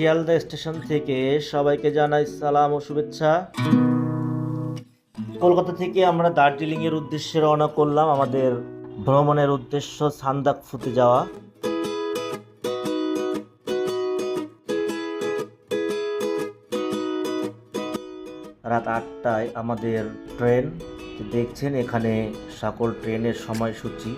Sealdah station থেকে সবাইকে জানাই সালাম ও শুভেচ্ছা। কলকাতা থেকে আমরা দার্জিলিং এর উদ্দেশ্যে রওনা করলাম। আমাদের ভ্রমণের উদ্দেশ্য সান্দাকফুতে যাওয়া। রাত 8টায় আমাদের ট্রেন। দেখছেন এখানে সকল ট্রেনের সময়সূচি।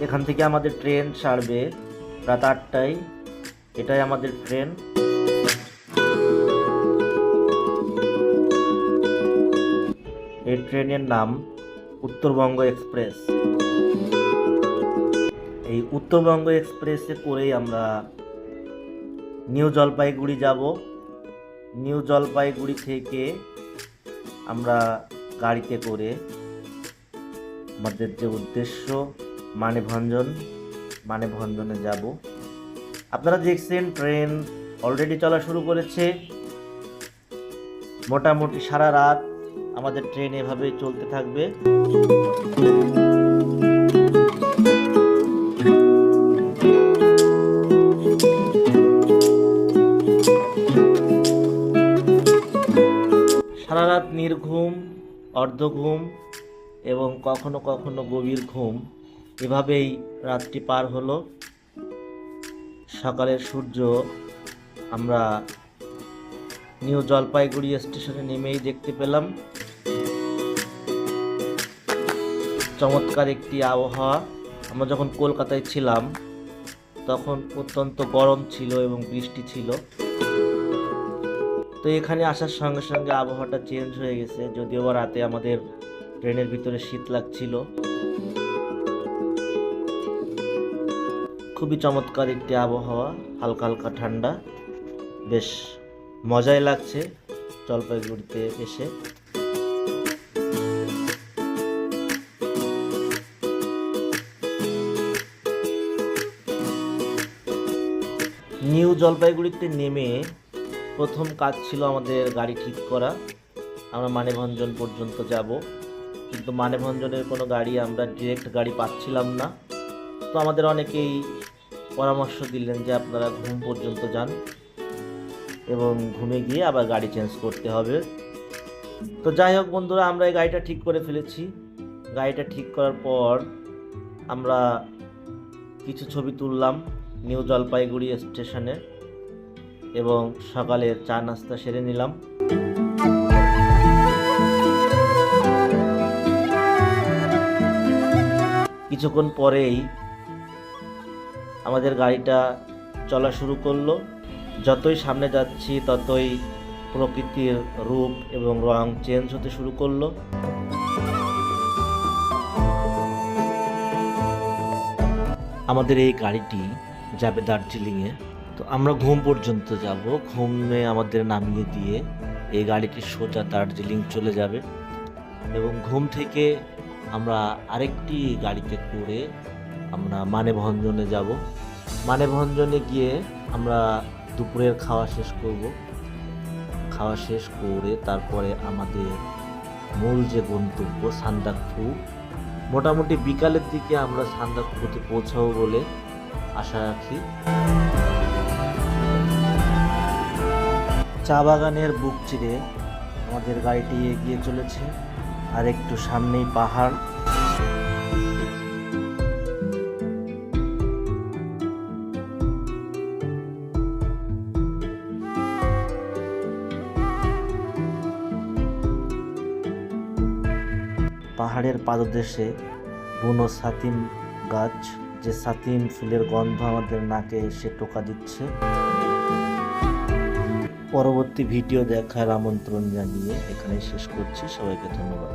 এখান থেকে আমাদের ট্রেন ছাড়বে রাত 8টায়। এটাই আমাদের ট্রেন। এই ট্রেনের নাম উত্তরবঙ্গ এক্সপ্রেস। এই উত্তরবঙ্গ এক্সপ্রেসে করেই আমরা নিউ জলপাইগুড়ি যাব। নিউ জলপাইগুড়ি থেকে আমরা গাড়িতে করে আমাদের যে উদ্দেশ্য মানেভঞ্জনে যাব। আপনারা দেখছেন ট্রেন অলরেডি চলা শুরু করেছে। মোটামুটি সারা রাত আমাদের ট্রেন এভাবেই চলতে থাকবে। সারা রাত নির্ঘুম, অর্ধঘুম এবং কখনো কখনো গভীর ঘুম, এভাবেই রাতটি পার হলো। সকালের সূর্য আমরা নিউ জলপাইগুড়ি স্টেশনে নেমেই দেখতে পেলাম। চমৎকার একটি আবহাওয়া। আমরা যখন কলকাতায় ছিলাম তখন অত্যন্ত গরম ছিল এবং বৃষ্টি ছিল। তো এখানে আসার সঙ্গে সঙ্গে আবহাওয়াটা চেঞ্জ হয়ে গেছে, যদিও বা রাতে আমাদের ট্রেনের ভিতরে শীত লাগছিল। খুবই চমৎকার একটি আবহাওয়া, হালকা হালকা ঠান্ডা, বেশ মজাই লাগছে জলপাইগুড়িতে এসে। নিউ জলপাইগুড়িতে নেমে প্রথম কাজ ছিল আমাদের গাড়ি ঠিক করা। আমরা মানেভঞ্জন পর্যন্ত যাব, কিন্তু মানেভঞ্জনের কোনো গাড়ি আমরা ডিরেক্ট গাড়ি পাচ্ছিলাম না। তো আমাদের অনেকেই পরামর্শ দিলেন যে আপনারা ঘুম পর্যন্ত যান এবং ঘুমে গিয়ে আবার গাড়ি চেঞ্জ করতে হবে। তো যাই হোক বন্ধুরা, আমরা এই গাড়িটা ঠিক করে ফেলেছি। গাড়িটা ঠিক করার পর আমরা কিছু ছবি তুললাম নিউ জলপাইগুড়ি স্টেশনে এবং সকালের চা নাস্তা সেরে নিলাম। কিছুক্ষণ পরেই আমাদের গাড়িটা চলা শুরু করলো। যতই সামনে যাচ্ছি ততই প্রকৃতির রূপ এবং রং চেঞ্জ হতে শুরু করলো। আমাদের এই গাড়িটি যাবে দার্জিলিংয়ে। তো আমরা ঘুম পর্যন্ত যাব। ঘুমে আমাদের নামিয়ে দিয়ে এই গাড়িটি সোজা দার্জিলিং চলে যাবে এবং ঘুম থেকে আমরা আরেকটি গাড়িতে করে আমরা মানেভঞ্জনে যাব। মানেভঞ্জনে গিয়ে আমরা দুপুরের খাওয়া শেষ করব। খাওয়া শেষ করে তারপরে আমাদের মূল যে গন্তব্য সান্দাকফু, মোটামুটি বিকালের দিকে আমরা সান্দাকফুতে পৌঁছাবো বলে আশা রাখি। চা বাগানের বুক চিরে আমাদের গাড়িটি এগিয়ে চলেছে। আর একটু সামনেই পাহাড়। পাহাড়ের পাদদেশে বুনো সাতিম গাছ, যে সাতিম ফুলের গন্ধ আমাদের নাকে এসে টোকা দিচ্ছে। পরবর্তী ভিডিও দেখার আমন্ত্রণ জানিয়ে এখানে শেষ করছি। সবাইকে ধন্যবাদ।